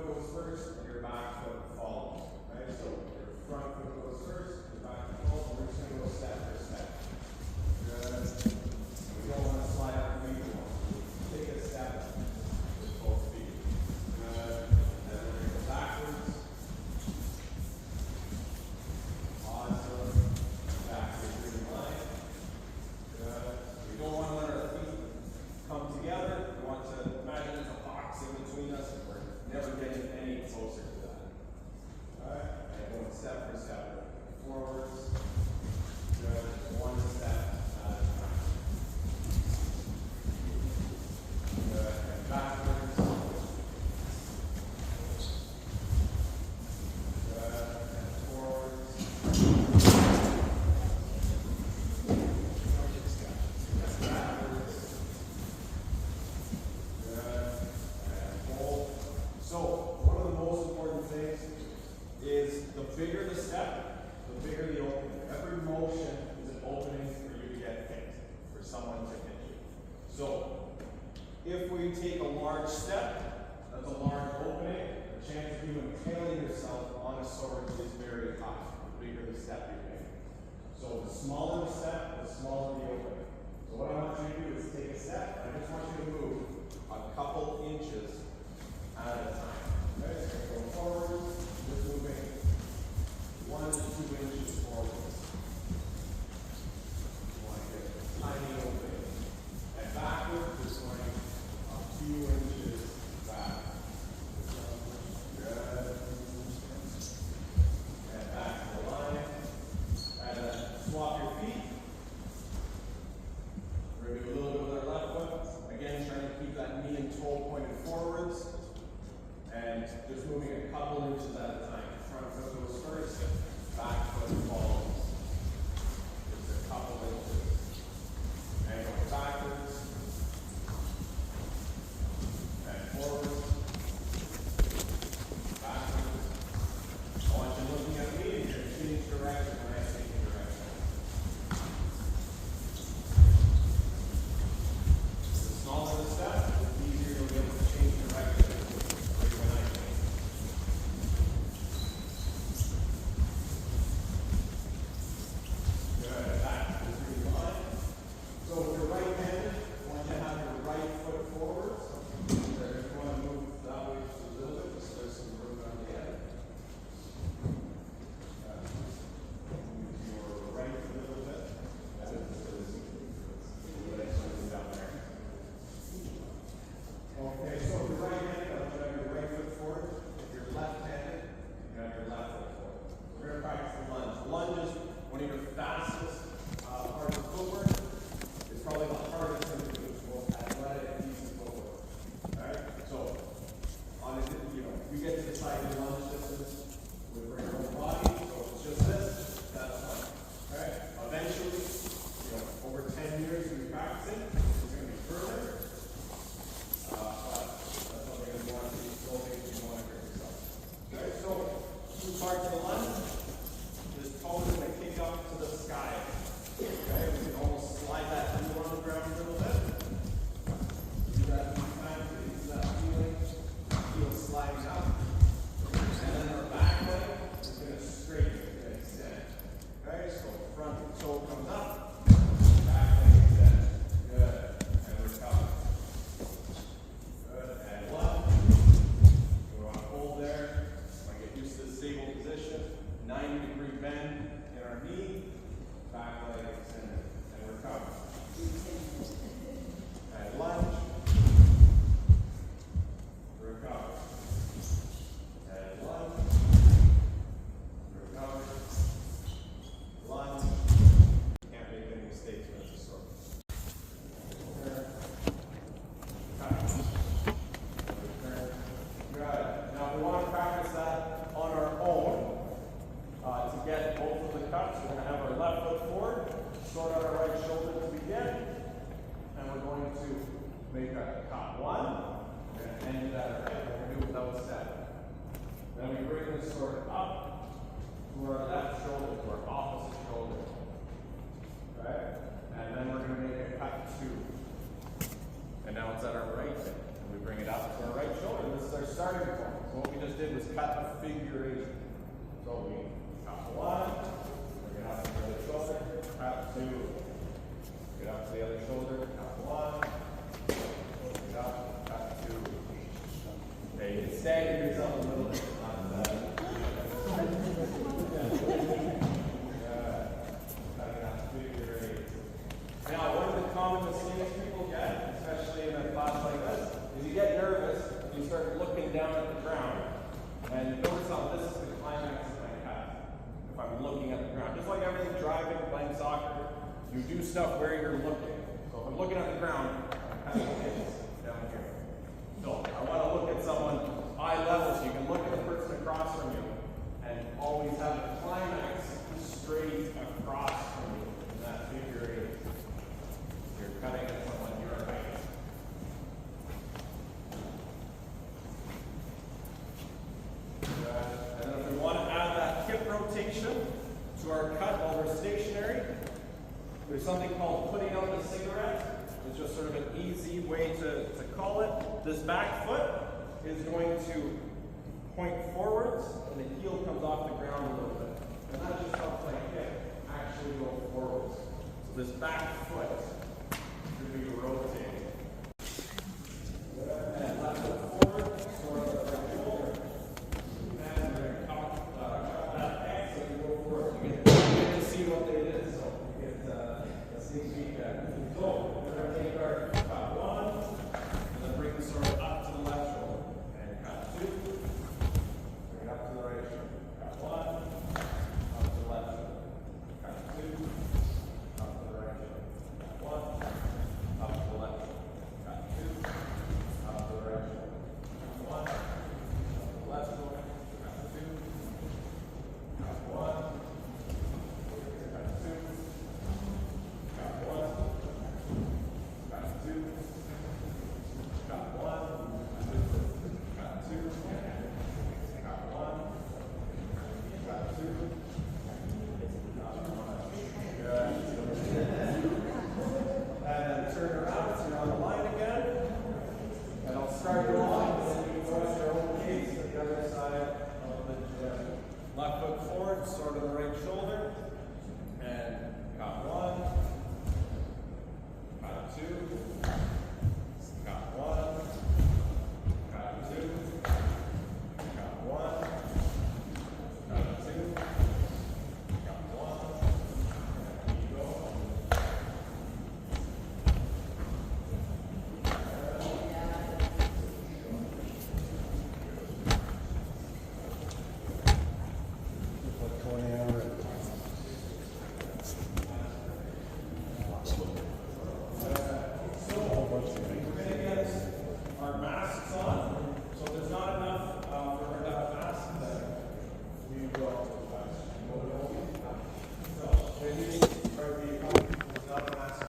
foot goes first and your back foot follows. Right? So your front foot goes first, your back foot follows, and we're just going to go step for step. Good. And we don't want to slide our feet along. Take a step with both feet. Good. And then we're going to go backwards. Awesome. Back to your green line. Good. We don't want to let our feet come together. We want to imagine there's a box in between us. We're never getting any closer to that. Alright? And going step for step. Forwards. Good. One step at a time. Good. And backwards. Good. And forwards. Backwards. Good. And hold. So, one of the most important things is the bigger the step, the bigger the opening. Every motion is an opening for you to get hit, for someone to hit you. So, if we take a large step, that's a large opening, the chance of you impaling yourself on a sword is very high, the bigger the step you make. So the smaller the step, the smaller the opening. So what I want you to do is take a step, and I just want you to move a couple inches at a time. Okay, so go forward, just moving 1 to 2 inches forward. You want to get a tiny opening. And backward, just going a few inches back. Good. And back to the line. And swap your feet. We're going to do a little bit with our left foot. Again, trying to keep that knee and toe pointed forwards. And just moving a couple inches at a time. Front foot goes first, back foot follows. Just a couple inches. And going backwards. And forwards. Backwards. I want you looking at me and you're change direction when I change direction. The smaller the step, the easier you'll be able to change direction when I change. Good. Back to the green line. So if you're right-handed, I want you to have your right foot forward. So if you want to move that way just a little bit, so there's some room on the end. Move your right a little bit. That is down there. Okay, so if you're right-handed, I want you to have your right foot forward. If you're left-handed, you have your left foot forward. We're going to practice the lunge. The lunge is one of your fastest parts of footwork. It's probably the hardest thing to do. It's both athletic and easy footwork. Alright? So, on it, you get to decide your lunge distance with your own body. So if it's just this, that's fine. Alright? Eventually, over 10 years of practicing, it's going to be further. But that's something you want to be slowly if you want to hurt yourself. Alright, so two parts of the lunge. This toe is going to kick up to the sky. Okay, we can almost slide that heel on the ground a little bit. Do that a few times, get used to that feeling. Heel sliding up. And then our back leg is going to straighten, it's going to extend. Okay, so front toe comes up, back leg extends. Good. And recover. Good. And left. We want to hold there. Want to get used to the stable position. 90-degree bend in our knee. Back leg extended. And recover. And lunge. Recover. And lunge. Recover. Lunge. Can't make any mistakes when it's a sword. Return. Cut. Return. Good. Now we want to practice that on our own. To get both of the cuts, we're going to have our left foot forward, sort out our right shoulder to begin, and we're going to make a cut. One, we're going to end it at our hip, we're going to do it without stepping. Then we bring this sword up to our left shoulder, to our opposite shoulder. Okay? And then we're going to make a cut two. And now it's at our right hip, and we bring it up to our right shoulder. This is our starting point. So what we just did was cut a figure 8. So we cut 1, bring it up to the other shoulder, cut 2, get up to the other shoulder, cut 1, get up, cut 2. Okay, you can stagger yourself a little bit. Now, one of the common mistakes people get, especially in a class like this, is you get nervous and you start looking down at the ground. And notice how this is the climax of my cut. If I'm looking at the ground. Just like everything driving, playing soccer, you do stuff where you're looking. So if I'm looking at the ground, I'm cutting this down here. So I want to look at someone eye level so you can look at the person across from you and always have the climax straight across from you in that figure 8. You're cutting at someone your height. And then if we want to add that hip rotation to our cut while we're stationary, there's something called putting out the cigarette. It's just sort of an easy way to call it. This back foot is going to point forwards and the heel comes off the ground a little bit. And that just helps my hip actually go forwards. So this back foot should be rotating. And left foot forward, sort of right shoulder. And we're going to cut that X so you go forward. You get to see what they did, so you get a sneak peek at it. So we're going to take our cut 1 and then bring the sword up to the left shoulder. And cut 2. Bring it up to the right shoulder. Cut 1. Up to the left shoulder. Cut 2. Up to the right shoulder. Cut 1. Up to the left shoulder. Cut 2. Up to the right shoulder. Cut 1. Up to the left shoulder. Cut 2. Cut 1. Cut 2. Cut 1. Cut 2. Cut 1. Cut 2. Cut 1. Cut 2. Good. And then turn around so you're on the line again. And I'll start your line, and then you can go at your own pace to the other side of the gym. Left foot forward, sword to the right shoulder.